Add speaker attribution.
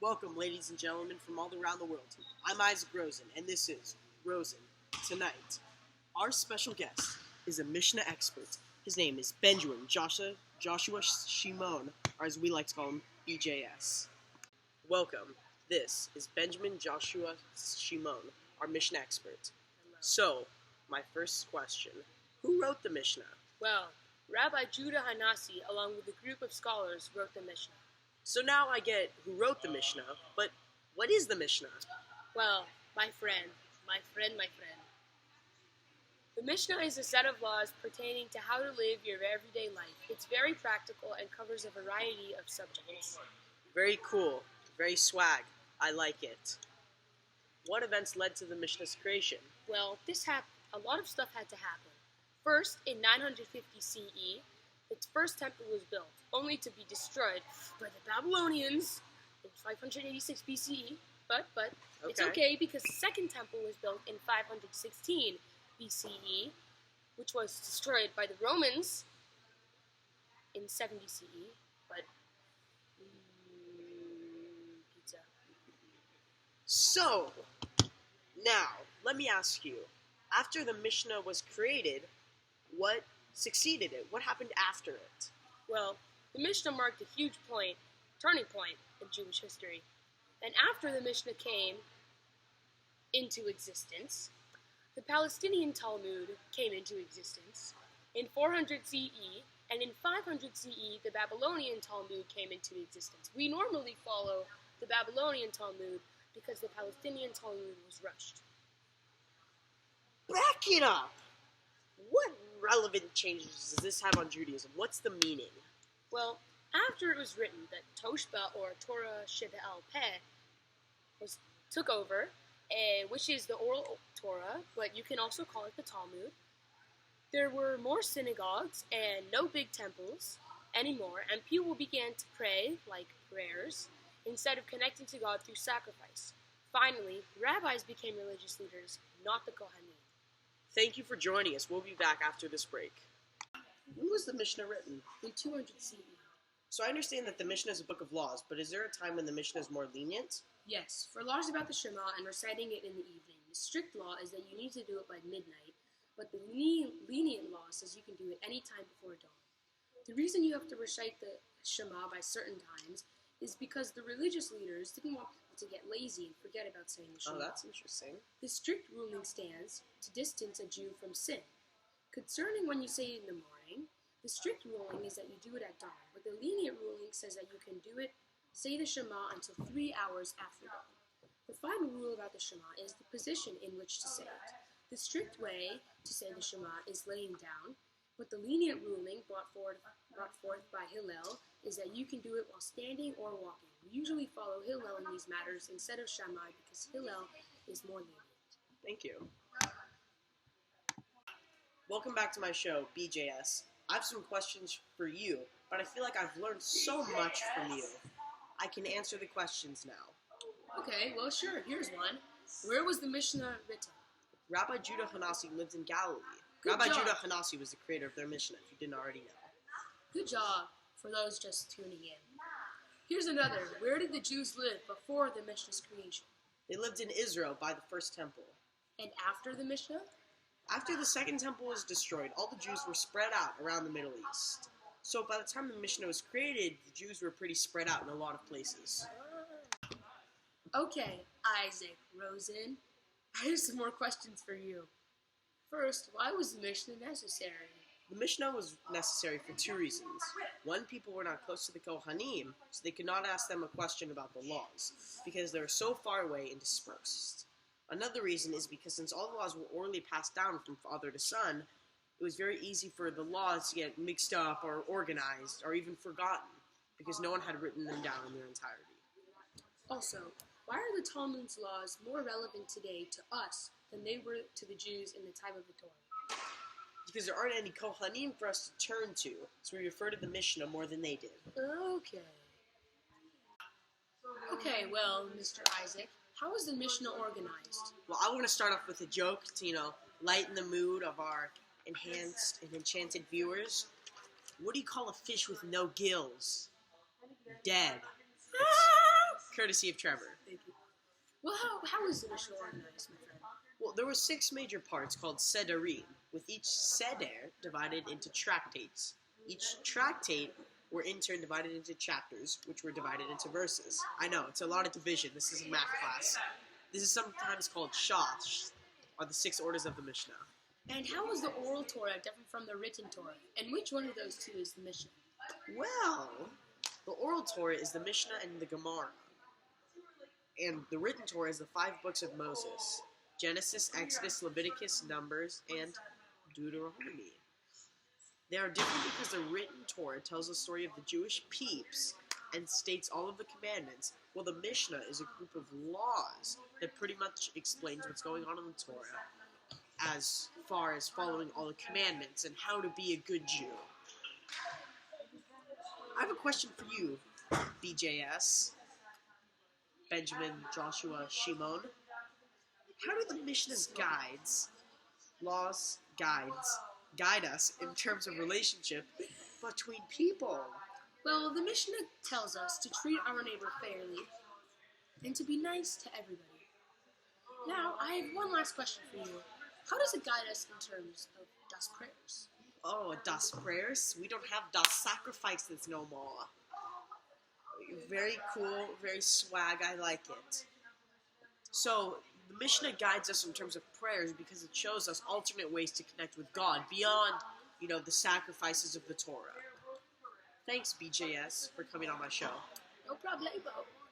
Speaker 1: Welcome, ladies and gentlemen, from all around the world. I'm Isaac Rosen, and this is Rosen Tonight. Our special guest is a Mishnah expert. His name is Benjamin Joshua Shimon, or as we like to call him, BJS. Welcome. This is Benjamin Joshua Shimon, our Mishnah expert. So, my first question: who wrote the Mishnah?
Speaker 2: Well, Rabbi Judiaca Final, along with a group of scholars, wrote the Mishnah.
Speaker 1: So now I get who wrote the Mishnah, but what is the Mishnah?
Speaker 2: Well, my friend. The Mishnah is a set of laws pertaining to how to live your everyday life. It's very practical and covers a variety of subjects.
Speaker 1: Very cool. Very swag. I like it. What events led to the Mishnah's creation?
Speaker 2: Well, a lot of stuff had to happen. First, in 950 CE, its first temple was built, only to be destroyed by the Babylonians in 586 BCE. But it's okay because the second temple was built in 516 BCE, which was destroyed by the Romans in 70 CE. But pizza.
Speaker 1: So, now, let me ask you, after the Mishnah was created, what succeeded it? What happened after it?
Speaker 2: Well, the Mishnah marked a huge turning point in Jewish history. And after the Mishnah came into existence, the Palestinian Talmud came into existence in 400 CE, and in 500 CE, the Babylonian Talmud came into existence. We normally follow the Babylonian Talmud because the Palestinian Talmud was rushed.
Speaker 1: Back it up! What relevant changes does this have on Judaism? What's the meaning?
Speaker 2: Well, after it was written that Toshba, or Torah Sheba'al Peh, took over, which is the oral Torah, but you can also call it the Talmud, there were more synagogues and no big temples anymore, and people began to pray, like prayers, instead of connecting to God through sacrifice. Finally, rabbis became religious leaders, not the Kohanim.
Speaker 1: Thank you for joining us. We'll be back after this break. When was the Mishnah written?
Speaker 2: In 200 CE.
Speaker 1: So I understand that the Mishnah is a book of laws, but is there a time when the Mishnah is more lenient?
Speaker 2: Yes, for laws about the Shema and reciting it in the evening. The strict law is that you need to do it by midnight, but the lenient law says you can do it any time before dawn. The reason you have to recite the Shema by certain times is because the religious leaders didn't want people to get lazy and forget about saying the Shema.
Speaker 1: Oh, that's interesting.
Speaker 2: The strict ruling stands to distance a Jew from sin. Concerning when you say it in the morning, the strict ruling is that you do it at dawn, but the lenient ruling says that you can say the Shema until 3 hours after dawn. The final rule about the Shema is the position in which to say it. The strict way to say the Shema is laying down, but the lenient ruling brought forth by Hillel is that you can do it while standing or walking. We usually follow Hillel in these matters instead of Shammai because Hillel is more lenient.
Speaker 1: Thank you. Welcome back to my show, BJS. I have some questions for you, but I feel like I've learned so much from you. I can answer the questions now.
Speaker 2: Okay, well sure, here's one. Where was the Mishnah written?
Speaker 1: Rabbi Judiaca Final lived in Galilee.
Speaker 2: Good
Speaker 1: Rabbi
Speaker 2: job.
Speaker 1: Judiaca Final was the creator of their Mishnah, if you didn't already know.
Speaker 2: Good job for those just tuning in. Here's another. Where did the Jews live before the Mishnah's creation?
Speaker 1: They lived in Israel by the first temple.
Speaker 2: And after the Mishnah?
Speaker 1: After the second temple was destroyed, all the Jews were spread out around the Middle East. So by the time the Mishnah was created, the Jews were pretty spread out in a lot of places.
Speaker 2: Okay, Isaac Rosen, I have some more questions for you. First, why was the Mishnah necessary?
Speaker 1: The Mishnah was necessary for two reasons. One, people were not close to the Kohanim, so they could not ask them a question about the laws, because they were so far away and dispersed. Another reason is because since all the laws were orally passed down from father to son, it was very easy for the laws to get mixed up or organized or even forgotten, because no one had written them down in their entirety.
Speaker 2: Also, why are the Talmud's laws more relevant today to us than they were to the Jews in the time of the Torah?
Speaker 1: Because there aren't any Kohanim for us to turn to, so we refer to the Mishnah more than they did.
Speaker 2: Okay, well, Mr. Isaac, how is the Mishnah organized?
Speaker 1: Well, I want to start off with a joke to, lighten the mood of our enhanced and enchanted viewers. What do you call a fish with no gills? Dead. courtesy of Trevor.
Speaker 2: Thank you. Well, how is the Mishnah organized, my friend?
Speaker 1: Well, there were 6 major parts called sederim, with each seder divided into tractates. Each tractate were in turn divided into chapters, which were divided into verses. I know, it's a lot of division. This is a math class. This is sometimes called shash, or the 6 orders of the Mishnah.
Speaker 2: And how is the oral Torah different from the written Torah? And which one of those 2 is the Mishnah?
Speaker 1: Well, the oral Torah is the Mishnah and the Gemara. And the written Torah is the 5 books of Moses: Genesis, Exodus, Leviticus, Numbers, and Deuteronomy. They are different because the written Torah tells the story of the Jewish peeps and states all of the commandments, while the Mishnah is a group of laws that pretty much explains what's going on in the Torah as far as following all the commandments and how to be a good Jew. I have a question for you, BJS, Benjamin, Joshua, Shimon. How do the Mishnah's laws, guide us in terms of relationship between people?
Speaker 2: Well, the Mishnah tells us to treat our neighbor fairly and to be nice to everybody. Now, I have one last question for you. How does it guide us in terms of das prayers?
Speaker 1: Oh, das prayers? We don't have das sacrifices no more. Very cool, very swag, I like it. So, the Mishnah guides us in terms of prayers because it shows us alternate ways to connect with God beyond, the sacrifices of the Torah. Thanks, BJS, for coming on my show.
Speaker 2: No problemo.